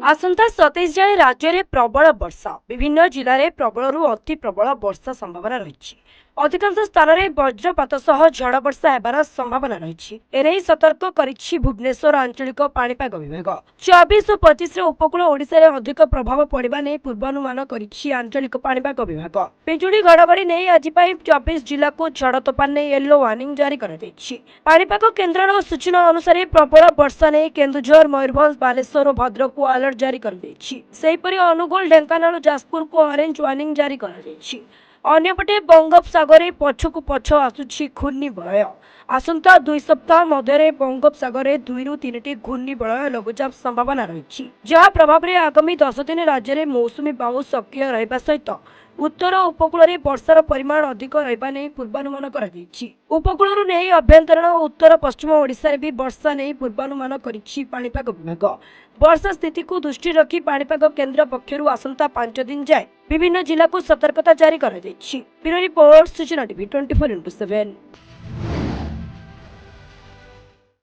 आसंता 27 जाए राज्य में प्रबल वर्षा विभिन्न जिले में प्रबल अति प्रबल वर्षा संभावना रही। अधिकांश स्थान में वज्रपात सह झड़ वर्षा होबार संभावना रही। एने सतर्क करिछि भुवनेश्वर आंचलिक पाणीपाग विभाग। 24 और 25 उपकूल ओडिशा रे अधिक प्रभाव पड़िबा नै पूर्वानुमान करिछि आंचलिक पाणीपाग विभाग। बिजुली घड़घड़ी नै आज 24 जिला को झड़ तोफान नै येलो वार्निंग जारी कर दैछि। पाणीपाग केन्द्रर सूचना अनुसार प्रबल वर्षा नै केन्दुझर मयूरभंज बालेश्वर और भद्रक को अलर्ट जारी कर दैछि। सेहीपरि अनुगुल ढेंकानाल जाजपुर को ऑरेंज वार्निंग जारी कर दैछि। अन्यपटे बंगोपसागर पछकु पछ आसुछि घूर्णिबलय। आसंता 2 सप्ताह मध्य बंगोपसागर 2 रु 3 घूर्णिबलय लघुचाप संभावना रही, जहाँ प्रभाव में आगामी 10 दिन राज्य में मौसुमी बायु सक्रिय रहा सहित उत्तर उपकूल में वर्षार परिमाण अधिक रहा नहीं पूर्वानुमान कर उपकूल नहीं अभ्यंतरण और उत्तर पश्चिम ओडिशा रे भी वर्षा नहीं पूर्वानुमान करिछि पाणीपाग विभाग। वर्षा स्थिति को दृष्टि रखी पाणीपाग केन्द्र पक्षरु आसंता 5 दिन जाए विभिन्न जिला को सतर्कता जारी कर दैछि। ब्यूरो रिपोर्ट सूचना टीवी 24x7।